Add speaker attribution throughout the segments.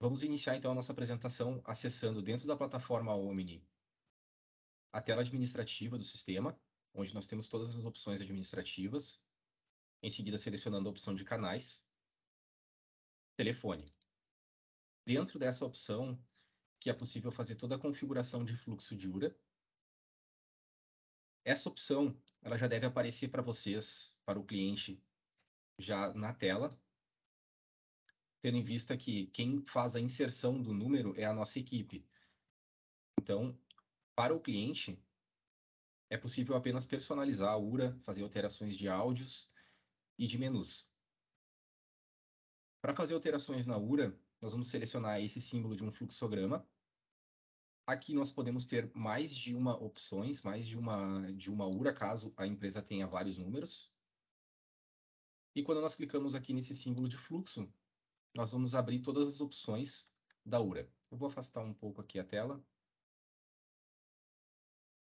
Speaker 1: Vamos iniciar então a nossa apresentação acessando dentro da plataforma Omni a tela administrativa do sistema, onde nós temos todas as opções administrativas, em seguida selecionando a opção de canais, telefone. Dentro dessa opção, que é possível fazer toda a configuração de fluxo de URA, essa opção ela já deve aparecer para vocês, para o cliente, já na tela, tendo em vista que quem faz a inserção do número é a nossa equipe. Então, para o cliente, é possível apenas personalizar a URA, fazer alterações de áudios e de menus. Para fazer alterações na URA, nós vamos selecionar esse símbolo de um fluxograma. Aqui nós podemos ter mais de uma opções, mais de uma URA, caso a empresa tenha vários números. E quando nós clicamos aqui nesse símbolo de fluxo, nós vamos abrir todas as opções da URA. Eu vou afastar um pouco aqui a tela.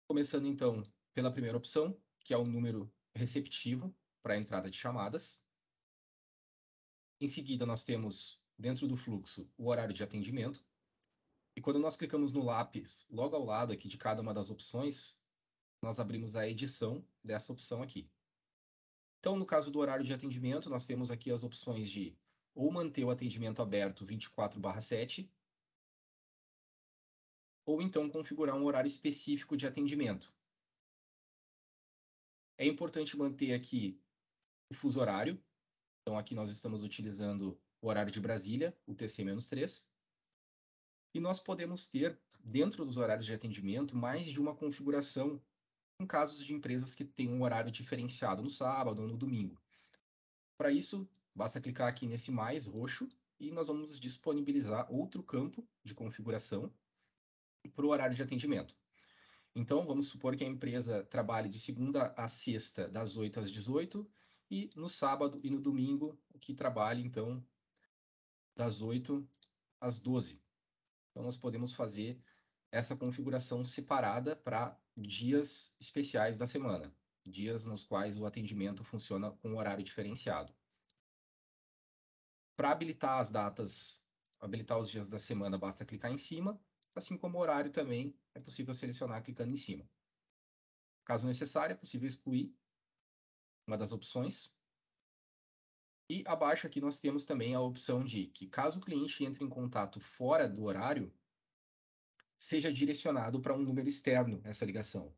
Speaker 1: Começando então pela primeira opção, que é o número receptivo para a entrada de chamadas. Em seguida, nós temos, dentro do fluxo, o horário de atendimento. E quando nós clicamos no lápis, logo ao lado aqui de cada uma das opções, nós abrimos a edição dessa opção aqui. Então, no caso do horário de atendimento, nós temos aqui as opções de ou manter o atendimento aberto 24/7, ou então configurar um horário específico de atendimento. É importante manter aqui o fuso horário. Então, aqui nós estamos utilizando o horário de Brasília, o TC-3. E nós podemos ter, dentro dos horários de atendimento, mais de uma configuração em casos de empresas que têm um horário diferenciado no sábado ou no domingo. Para isso, basta clicar aqui nesse mais roxo e nós vamos disponibilizar outro campo de configuração para o horário de atendimento. Então, vamos supor que a empresa trabalhe de segunda a sexta, das 8 às 18, e no sábado e no domingo, que trabalhe, então, das 8 às 12. Então, nós podemos fazer essa configuração separada para dias especiais da semana, dias nos quais o atendimento funciona com um horário diferenciado. Para habilitar as datas, habilitar os dias da semana, basta clicar em cima, assim como o horário também é possível selecionar clicando em cima. Caso necessário, é possível excluir uma das opções. E abaixo aqui nós temos também a opção de que, caso o cliente entre em contato fora do horário, seja direcionado para um número externo essa ligação.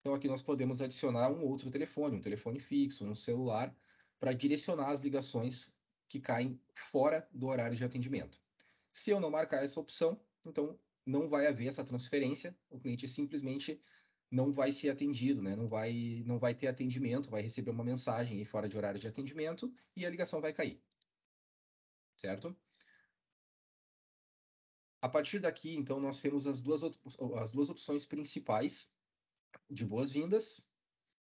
Speaker 1: Então aqui nós podemos adicionar um outro telefone, um telefone fixo, um celular, para direcionar as ligações que caem fora do horário de atendimento. Se eu não marcar essa opção, então não vai haver essa transferência, o cliente simplesmente não vai ser atendido, né? Não vai ter atendimento, vai receber uma mensagem aí fora de horário de atendimento e a ligação vai cair, certo? A partir daqui, então, nós temos as duas opções principais de boas-vindas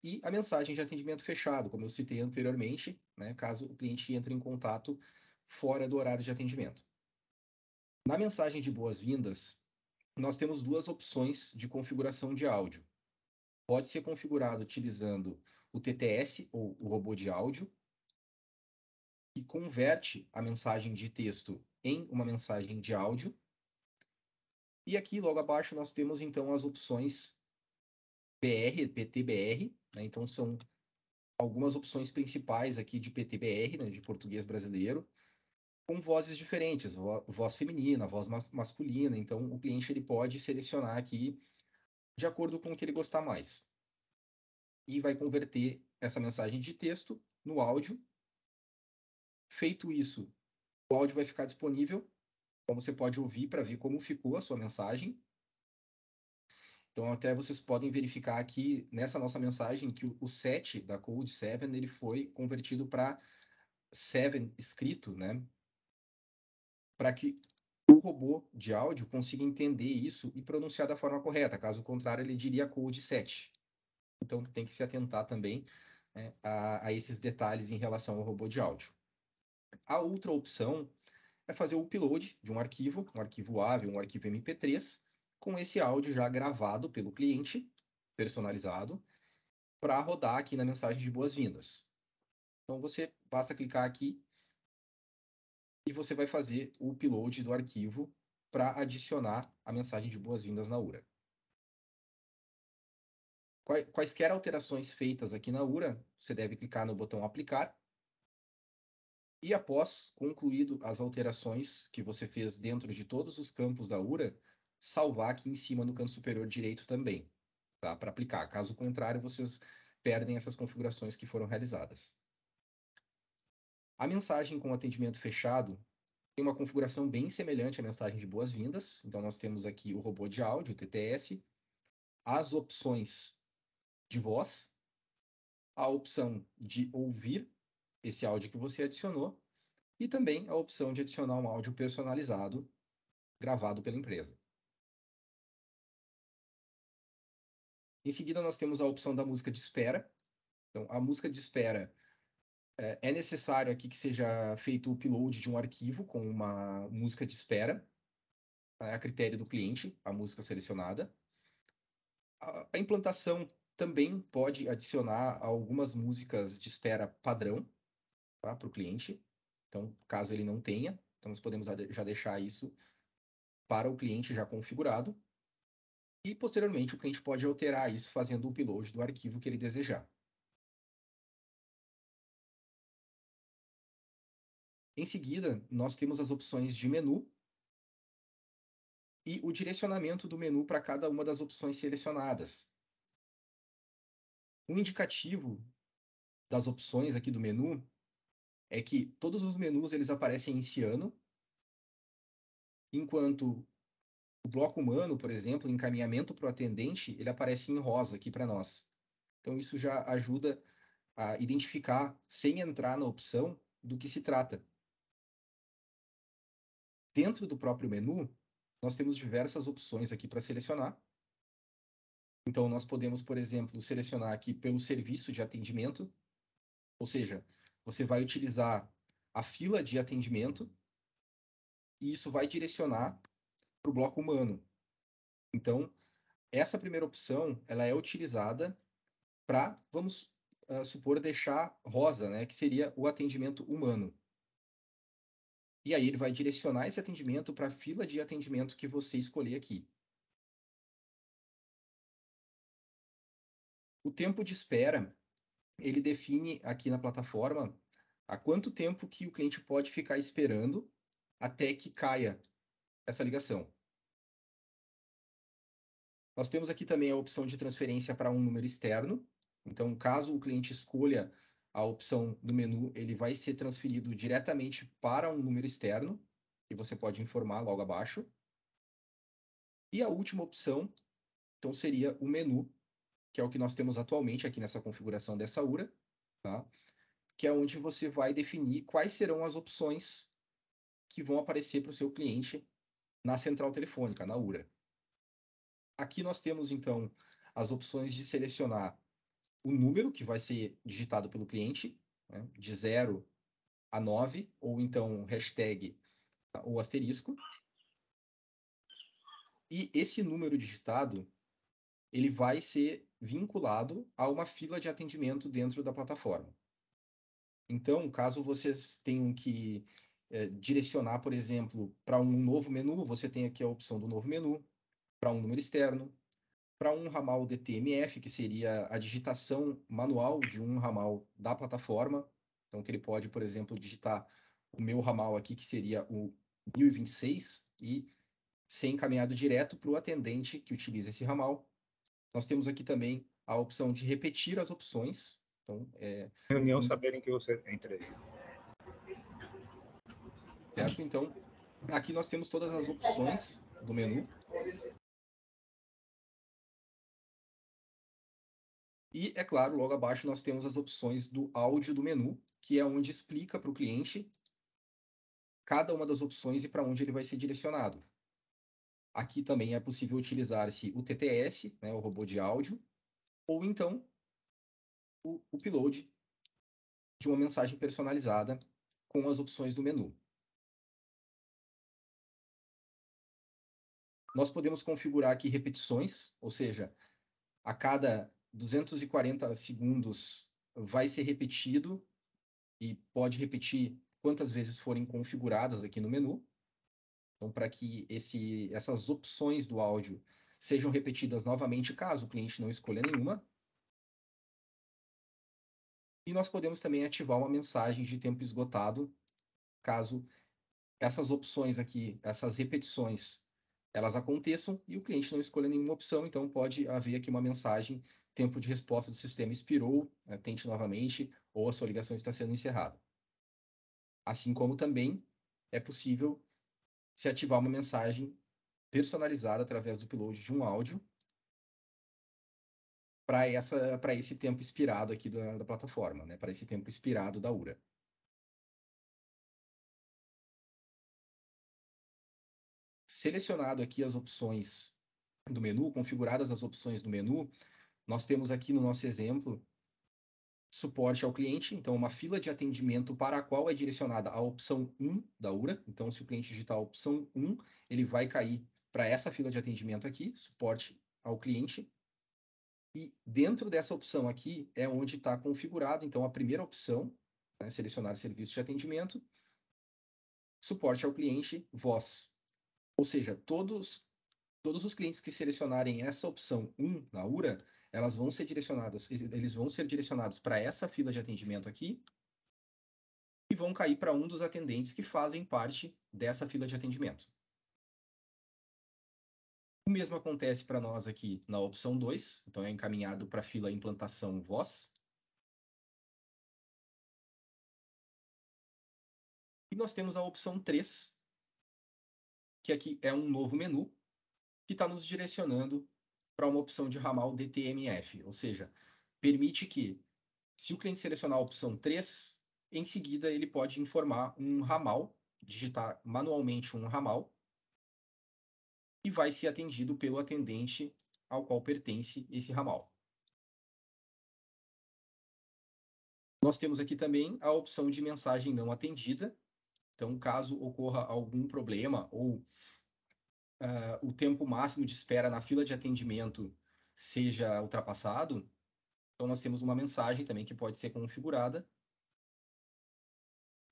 Speaker 1: e a mensagem de atendimento fechado, como eu citei anteriormente, né, caso o cliente entre em contato fora do horário de atendimento. Na mensagem de boas-vindas, nós temos duas opções de configuração de áudio. Pode ser configurado utilizando o TTS, ou o robô de áudio, que converte a mensagem de texto em uma mensagem de áudio. E aqui, logo abaixo, nós temos, então, as opções BR, PTBR, né? Então, são algumas opções principais aqui de PTBR, né, de português brasileiro, com vozes diferentes, voz feminina, voz masculina. Então, o cliente ele pode selecionar aqui de acordo com o que ele gostar mais. E vai converter essa mensagem de texto no áudio. Feito isso, o áudio vai ficar disponível, como você pode ouvir para ver como ficou a sua mensagem. Então, até vocês podem verificar aqui nessa nossa mensagem que o 7 da Code 7 ele foi convertido para 7 escrito, né? Para que o robô de áudio consiga entender isso e pronunciar da forma correta. Caso contrário, ele diria Code 7. Então, tem que se atentar também, né, a esses detalhes em relação ao robô de áudio. A outra opção é fazer o upload de um arquivo AVI, um arquivo MP3, com esse áudio já gravado pelo cliente, personalizado, para rodar aqui na mensagem de boas-vindas. Então, basta clicar aqui e você vai fazer o upload do arquivo para adicionar a mensagem de boas-vindas na URA. Quaisquer alterações feitas aqui na URA, você deve clicar no botão aplicar e após concluído as alterações que você fez dentro de todos os campos da URA, salvar aqui em cima no canto superior direito também, tá? Para aplicar. Caso contrário, vocês perdem essas configurações que foram realizadas. A mensagem com atendimento fechado tem uma configuração bem semelhante à mensagem de boas-vindas. Então, nós temos aqui o robô de áudio, o TTS, as opções de voz, a opção de ouvir esse áudio que você adicionou e também a opção de adicionar um áudio personalizado gravado pela empresa. Em seguida, nós temos a opção da música de espera. Então, a música de espera é necessário aqui que seja feito o upload de um arquivo com uma música de espera, a critério do cliente, a música selecionada. A implantação também pode adicionar algumas músicas de espera padrão, tá, para o cliente. Então, caso ele não tenha, então nós podemos já deixar isso para o cliente já configurado. E, posteriormente, o cliente pode alterar isso fazendo o upload do arquivo que ele desejar. Em seguida, nós temos as opções de menu e o direcionamento do menu para cada uma das opções selecionadas. Um indicativo das opções aqui do menu é que todos os menus eles aparecem em ciano, enquanto o bloco humano, por exemplo, encaminhamento para o atendente, ele aparece em rosa aqui para nós. Então isso já ajuda a identificar, sem entrar na opção, do que se trata. Dentro do próprio menu, nós temos diversas opções aqui para selecionar. Então nós podemos, por exemplo, selecionar aqui pelo serviço de atendimento, ou seja, você vai utilizar a fila de atendimento e isso vai direcionar para o bloco humano. Então, essa primeira opção, ela é utilizada para, vamos supor, deixar rosa, né, que seria o atendimento humano. E aí ele vai direcionar esse atendimento para a fila de atendimento que você escolher aqui. O tempo de espera, ele define aqui na plataforma há quanto tempo que o cliente pode ficar esperando até que caia essa ligação. Nós temos aqui também a opção de transferência para um número externo. Então, caso o cliente escolha a opção do menu, ele vai ser transferido diretamente para um número externo, que você pode informar logo abaixo. E a última opção, então, seria o menu, que é o que nós temos atualmente aqui nessa configuração dessa URA, tá? Que é onde você vai definir quais serão as opções que vão aparecer para o seu cliente na central telefônica, na URA. Aqui nós temos, então, as opções de selecionar o número que vai ser digitado pelo cliente, né, de 0 a 9, ou então hashtag ou asterisco. E esse número digitado, ele vai ser vinculado a uma fila de atendimento dentro da plataforma. Então, caso vocês tenham que direcionar, por exemplo, para um novo menu, você tem aqui a opção do novo menu, para um número externo, para um ramal DTMF, que seria a digitação manual de um ramal da plataforma. Então, que ele pode, por exemplo, digitar o meu ramal aqui, que seria o 1026, e ser encaminhado direto para o atendente que utiliza esse ramal. Nós temos aqui também a opção de repetir as opções. Então,
Speaker 2: reunião saberem que você entra aí.
Speaker 1: Certo? Então, aqui nós temos todas as opções do menu. E, é claro, logo abaixo nós temos as opções do áudio do menu, que é onde explica para o cliente cada uma das opções e para onde ele vai ser direcionado. Aqui também é possível utilizar-se o TTS, né, o robô de áudio, ou então o upload de uma mensagem personalizada com as opções do menu. Nós podemos configurar aqui repetições, ou seja, a cada 240 segundos vai ser repetido e pode repetir quantas vezes forem configuradas aqui no menu. Então, para que essas opções do áudio sejam repetidas novamente, caso o cliente não escolha nenhuma. E nós podemos também ativar uma mensagem de tempo esgotado, caso essas opções aqui, essas repetições, elas aconteçam e o cliente não escolha nenhuma opção, então pode haver aqui uma mensagem, tempo de resposta do sistema expirou, tente novamente, ou a sua ligação está sendo encerrada. Assim como também é possível se ativar uma mensagem personalizada através do upload de um áudio para esse tempo expirado aqui da plataforma, né? Para esse tempo expirado da URA. Selecionado aqui as opções do menu, configuradas as opções do menu, nós temos aqui no nosso exemplo suporte ao cliente, então uma fila de atendimento para a qual é direcionada a opção 1 da URA. Então, se o cliente digitar a opção 1, ele vai cair para essa fila de atendimento aqui, suporte ao cliente. E dentro dessa opção aqui é onde está configurado, então, a primeira opção, né, selecionar serviço de atendimento, suporte ao cliente, voz. Ou seja, todos os clientes que selecionarem essa opção 1 na URA, eles vão ser direcionados para essa fila de atendimento aqui e vão cair para um dos atendentes que fazem parte dessa fila de atendimento. O mesmo acontece para nós aqui na opção 2, então é encaminhado para a fila implantação voz. E nós temos a opção 3, que aqui é um novo menu, que está nos direcionando para uma opção de ramal DTMF, ou seja, permite que, se o cliente selecionar a opção 3, em seguida ele pode informar um ramal, digitar manualmente um ramal, e vai ser atendido pelo atendente ao qual pertence esse ramal. Nós temos aqui também a opção de mensagem não atendida. Então, caso ocorra algum problema ou o tempo máximo de espera na fila de atendimento seja ultrapassado, então nós temos uma mensagem também que pode ser configurada,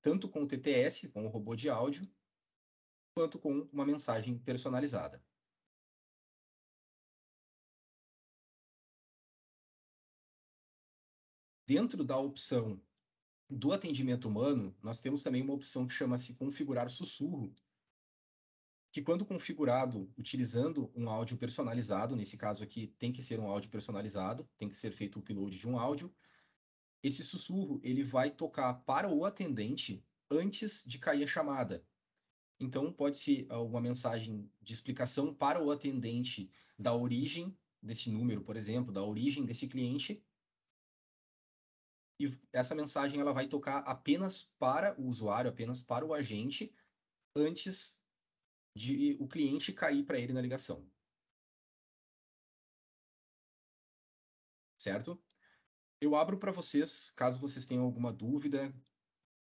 Speaker 1: tanto com o TTS, com o robô de áudio, quanto com uma mensagem personalizada. Dentro da opção do atendimento humano, nós temos também uma opção que chama-se configurar sussurro, que quando configurado utilizando um áudio personalizado, nesse caso aqui tem que ser um áudio personalizado, tem que ser feito o upload de um áudio, esse sussurro ele vai tocar para o atendente antes de cair a chamada. Então pode ser uma mensagem de explicação para o atendente da origem desse número, por exemplo, da origem desse cliente, e essa mensagem ela vai tocar apenas para o usuário, apenas para o agente, antes de o cliente cair para ele na ligação. Certo? Eu abro para vocês, caso vocês tenham alguma dúvida,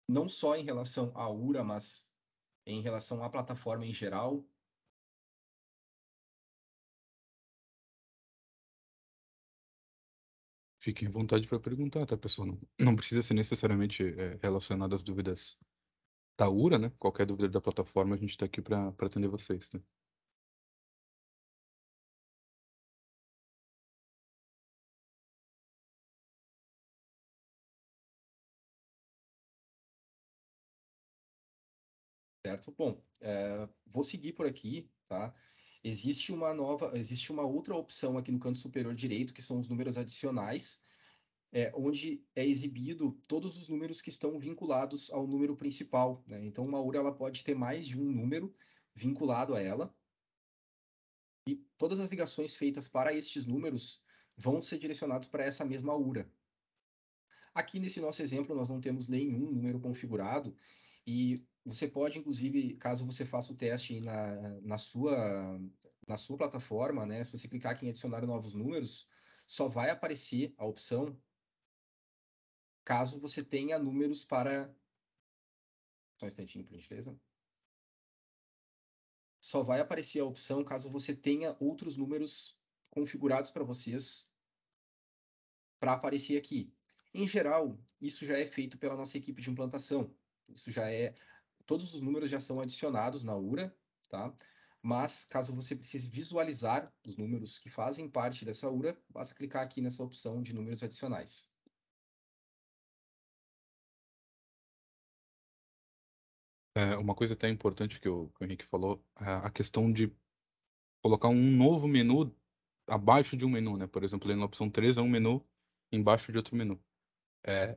Speaker 1: não só em relação à URA, mas em relação à plataforma em geral.
Speaker 3: Fiquem à vontade para perguntar, tá, pessoal? Não precisa ser necessariamente relacionado às dúvidas da URA, né? Qualquer dúvida da plataforma, a gente está aqui para atender vocês, tá?
Speaker 1: Certo? Bom, vou seguir por aqui, tá? Existe uma outra opção aqui no canto superior direito, que são os números adicionais, onde é exibido todos os números que estão vinculados ao número principal, né? Então, uma URA ela pode ter mais de um número vinculado a ela, e todas as ligações feitas para estes números vão ser direcionados para essa mesma URA. Aqui nesse nosso exemplo, nós não temos nenhum número configurado, e você pode, inclusive, caso você faça o teste na sua plataforma, né, se você clicar aqui em adicionar novos números, só vai aparecer a opção caso você tenha números para... Só um instantinho, por gentileza. Só vai aparecer a opção caso você tenha outros números configurados para vocês para aparecer aqui. Em geral, isso já é feito pela nossa equipe de implantação. Isso já é... Todos os números já são adicionados na URA, tá? Mas, caso você precise visualizar os números que fazem parte dessa URA, basta clicar aqui nessa opção de números adicionais.
Speaker 3: Uma coisa até importante que o Henrique falou, a questão de colocar um novo menu abaixo de um menu, né? Por exemplo, ali na opção 3 é um menu embaixo de outro menu.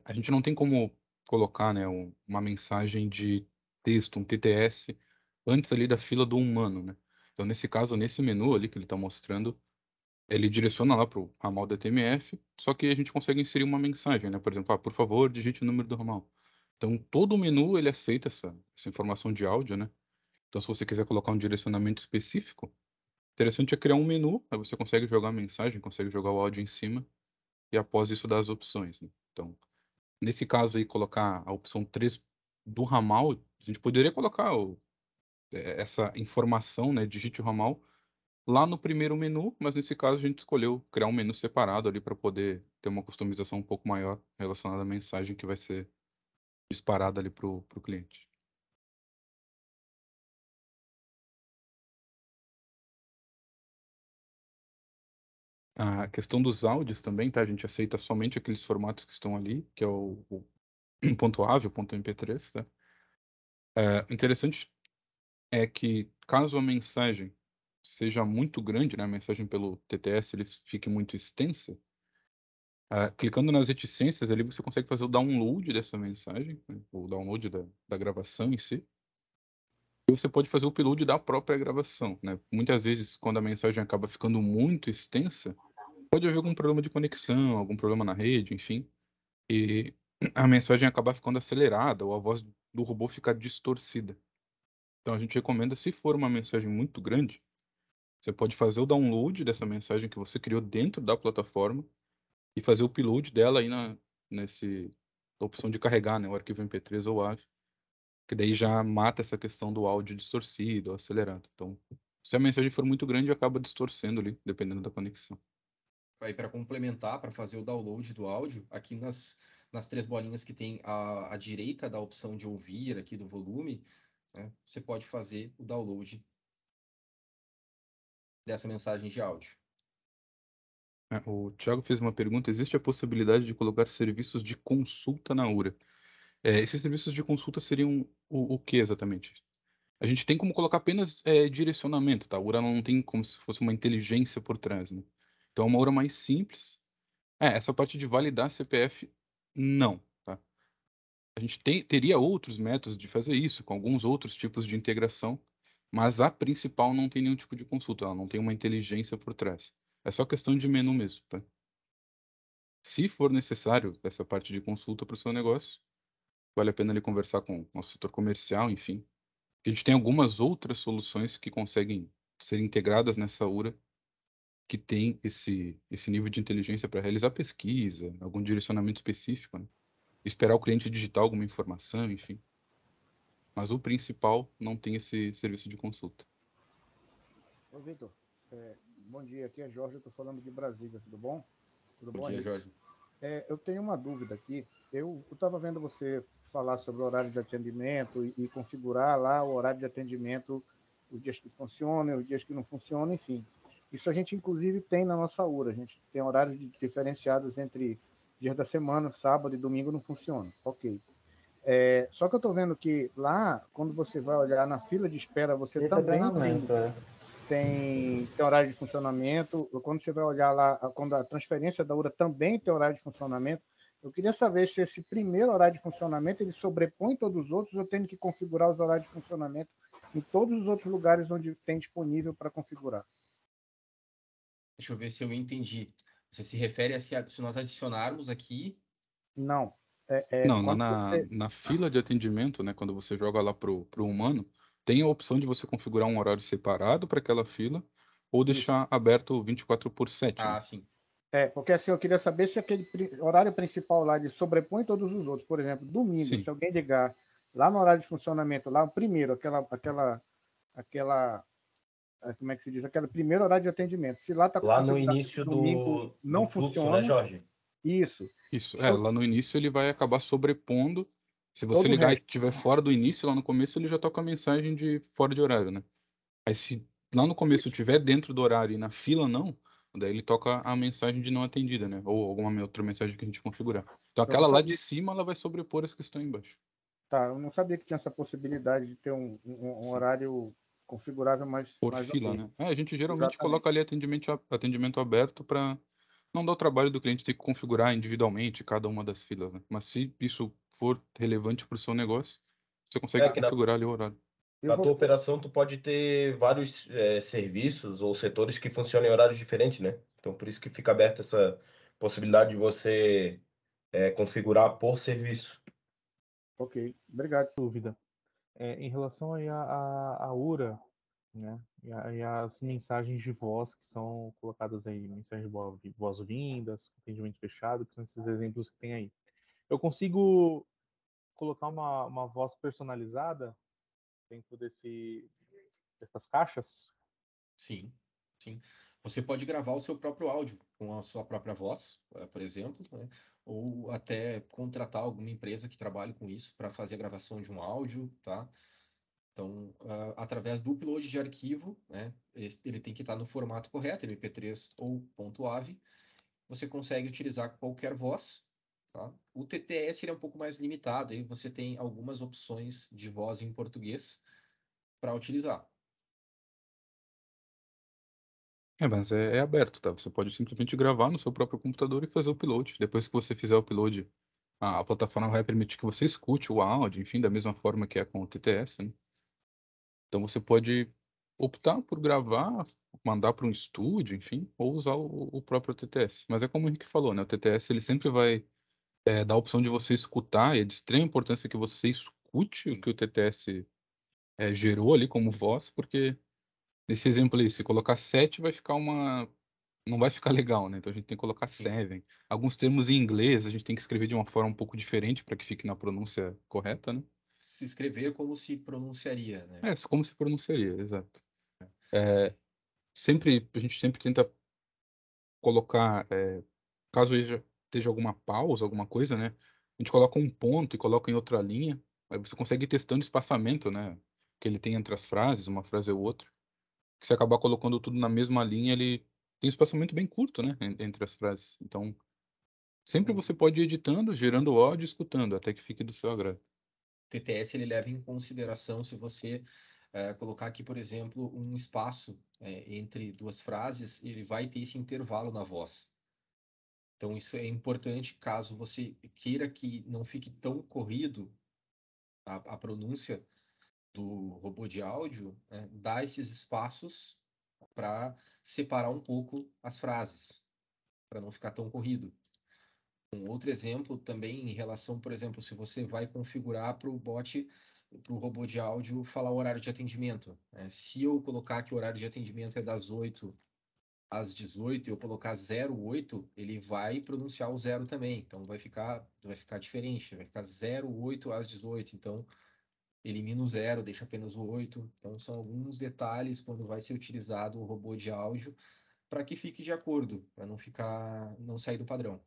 Speaker 3: A gente não tem como colocar, né, uma mensagem de texto, um TTS, antes ali da fila do humano, né? Então, nesse caso, nesse menu ali que ele está mostrando, ele direciona lá para o ramal da TMF, só que a gente consegue inserir uma mensagem, né? Por exemplo, por favor, digite o número do ramal. Então, todo o menu, ele aceita essa informação de áudio, né? Então, se você quiser colocar um direcionamento específico, interessante é criar um menu, aí você consegue jogar a mensagem, consegue jogar o áudio em cima, e após isso dar as opções, né? Então, nesse caso aí, colocar a opção 3 do ramal, a gente poderia colocar essa informação, né, digite o ramal, lá no primeiro menu, mas nesse caso a gente escolheu criar um menu separado ali para poder ter uma customização um pouco maior relacionada à mensagem que vai ser disparada ali para o cliente. A questão dos áudios também, tá? A gente aceita somente aqueles formatos que estão ali, que é o ponto .avi, o ponto .mp3, tá? O interessante é que caso a mensagem seja muito grande, né, a mensagem pelo TTS ele fique muito extensa, clicando nas reticências ali você consegue fazer o download dessa mensagem, né, o download da gravação em si, e você pode fazer o upload da própria gravação, né? Muitas vezes, quando a mensagem acaba ficando muito extensa, pode haver algum problema de conexão, algum problema na rede, enfim, e a mensagem acaba ficando acelerada ou a voz do robô ficar distorcida. Então a gente recomenda, se for uma mensagem muito grande, você pode fazer o download dessa mensagem que você criou dentro da plataforma e fazer o upload dela aí nessa opção de carregar, né, o arquivo MP3 ou AVI, que daí já mata essa questão do áudio distorcido ou acelerado. Então, se a mensagem for muito grande, acaba distorcendo ali, dependendo da conexão.
Speaker 1: Aí, para complementar, para fazer o download do áudio, aqui nas três bolinhas que tem à direita da opção de ouvir, aqui do volume, né, você pode fazer o download dessa mensagem de áudio.
Speaker 3: O Thiago fez uma pergunta: existe a possibilidade de colocar serviços de consulta na URA? Esses serviços de consulta seriam o que exatamente? A gente tem como colocar apenas direcionamento, tá? A URA não tem como se fosse uma inteligência por trás, né? Então é uma URA mais simples. Essa parte de validar CPF, não, tá? A gente teria outros métodos de fazer isso, com alguns outros tipos de integração, mas a principal não tem nenhum tipo de consulta, ela não tem uma inteligência por trás. É só questão de menu mesmo, tá? Se for necessário essa parte de consulta para o seu negócio, vale a pena ele conversar com o nosso setor comercial, enfim. A gente tem algumas outras soluções que conseguem ser integradas nessa URA, que tem esse nível de inteligência para realizar pesquisa, algum direcionamento específico, né? Esperar o cliente digitar alguma informação, enfim. Mas o principal não tem esse serviço de consulta.
Speaker 2: Ô, Vitor, bom dia. Aqui é Jorge, eu estou falando de Brasília, tudo bom? Tudo
Speaker 1: Bom
Speaker 2: bom,
Speaker 1: dia,
Speaker 2: Henrique?
Speaker 1: Jorge.
Speaker 2: Eu tenho uma dúvida aqui. Eu estava vendo você falar sobre o horário de atendimento e configurar lá o horário de atendimento, os dias que funcionam, os dias que não funcionam, enfim. Isso a gente, inclusive, tem na nossa URA. A gente tem horários diferenciados entre dias da semana, sábado e domingo não funciona. Ok. Só que eu estou vendo que lá, quando você vai olhar na fila de espera, você
Speaker 4: Esse
Speaker 2: também
Speaker 4: treinamento,
Speaker 2: tem horário de funcionamento. Quando você vai olhar lá, quando a transferência da URA também tem horário de funcionamento, eu queria saber se esse primeiro horário de funcionamento ele sobrepõe todos os outros, eu tenho que configurar os horários de funcionamento em todos os outros lugares onde tem disponível para configurar.
Speaker 1: Deixa eu ver se eu entendi. Você se refere a se nós adicionarmos aqui...
Speaker 2: Não.
Speaker 3: Não, lá
Speaker 2: Quando você...
Speaker 3: na fila de atendimento, né, quando você joga lá pro humano, tem a opção de você configurar um horário separado para aquela fila ou
Speaker 2: Isso.
Speaker 3: deixar aberto 24/7, né?
Speaker 1: Ah, sim.
Speaker 2: Porque assim, eu queria saber se aquele horário principal lá ele sobrepõe todos os outros. Por exemplo, domingo,
Speaker 3: Sim.
Speaker 2: se alguém ligar lá no horário de funcionamento, lá o primeiro, aquela como é que se diz? Aquele primeiro horário de atendimento. Se lá está
Speaker 4: lá no início
Speaker 2: domingo
Speaker 4: do
Speaker 2: não
Speaker 4: fluxo,
Speaker 2: funciona,
Speaker 4: né, Jorge?
Speaker 2: isso.
Speaker 3: Isso, lá no início ele vai acabar sobrepondo Se você
Speaker 2: Todo o
Speaker 3: ligar e
Speaker 2: resto.
Speaker 3: estiver fora do início, lá no começo, ele já toca a mensagem de fora de horário, né? Aí se lá no começo estiver dentro do horário e na fila não, daí ele toca a mensagem de não atendida, né? Ou alguma outra mensagem que a gente configurar. Então
Speaker 2: Eu não
Speaker 3: aquela lá de
Speaker 2: sabia,
Speaker 3: cima, ela vai sobrepor as que estão embaixo.
Speaker 2: tá, eu não sabia que tinha essa possibilidade de ter um
Speaker 1: Sim.
Speaker 2: horário configurável
Speaker 3: Por
Speaker 2: mais
Speaker 3: fila,
Speaker 2: ok.
Speaker 3: né? A gente geralmente
Speaker 2: Exatamente.
Speaker 3: coloca ali atendimento aberto para não dar o trabalho do cliente ter que configurar individualmente cada uma das filas, né? Mas se isso for relevante para o seu negócio, você consegue
Speaker 4: Que na,
Speaker 3: configurar ali o horário.
Speaker 2: Eu
Speaker 4: na
Speaker 2: vou,
Speaker 4: tua operação tu pode ter vários serviços ou setores que funcionam em horários diferentes, né? Então por isso que fica aberta essa possibilidade de você configurar por serviço.
Speaker 2: ok, obrigado.
Speaker 5: Dúvida. Em relação aí à URA, né? E as mensagens de voz que são colocadas aí, mensagens de voz-vindas, atendimento fechado, que são esses exemplos que tem aí. Eu consigo colocar uma voz personalizada dentro dessas caixas?
Speaker 1: Sim, sim. Você pode gravar o seu próprio áudio com a sua própria voz, por exemplo, né? Ou até contratar alguma empresa que trabalhe com isso para fazer a gravação de um áudio, tá? Então, através do upload de arquivo, né? Ele tem que estar no formato correto, MP3 ou .av. Você consegue utilizar qualquer voz, tá? O TTS ele é um pouco mais limitado, aí você tem algumas opções de voz em português para utilizar.
Speaker 3: Mas é aberto, tá? Você pode simplesmente gravar no seu próprio computador e fazer o upload. Depois que você fizer o upload, a plataforma vai permitir que você escute o áudio, enfim, da mesma forma que é com o TTS, né? Então você pode optar por gravar, mandar para um estúdio, enfim, ou usar o próprio TTS. Mas é como o Henrique falou, né? O TTS ele sempre vai dar a opção de você escutar, e é de extrema importância que você escute o
Speaker 1: Sim.
Speaker 3: que o TTS gerou ali como voz, porque nesse exemplo aí, se colocar 7 vai ficar não vai ficar legal, né? Então a gente tem que colocar
Speaker 1: Sim.
Speaker 3: 7. Alguns termos em inglês a gente tem que escrever de uma forma um pouco diferente para que fique na pronúncia correta, né?
Speaker 1: Se escrever como se pronunciaria, né?
Speaker 3: Como se pronunciaria, exato. A gente sempre tenta colocar, caso esteja alguma pausa, alguma coisa, né? A gente coloca um ponto e coloca em outra linha. Aí você consegue ir testando o espaçamento, né? Que ele tem entre as frases, uma frase ou outra. Se acabar colocando tudo na mesma linha, ele tem um espaçamento bem curto, né? Entre as frases. Então, sempre
Speaker 1: O
Speaker 3: você pode ir editando, gerando áudio e escutando, até que fique do seu agrado.
Speaker 1: TTS ele leva em consideração se você colocar aqui, por exemplo, um espaço entre duas frases, ele vai ter esse intervalo na voz. Então, isso é importante caso você queira que não fique tão corrido a pronúncia do robô de áudio, né, dá esses espaços para separar um pouco as frases, para não ficar tão corrido. Um outro exemplo também em relação, por exemplo, se você vai configurar para o bot, para o robô de áudio falar o horário de atendimento, né? Se eu colocar que o horário de atendimento é das 8 às 18 e eu colocar 08, ele vai pronunciar o zero também. Então vai ficar diferente, vai ficar 08 às 18. Então elimina o zero, deixa apenas o 8. Então são alguns detalhes quando vai ser utilizado o robô de áudio para que fique de acordo, para não sair do padrão.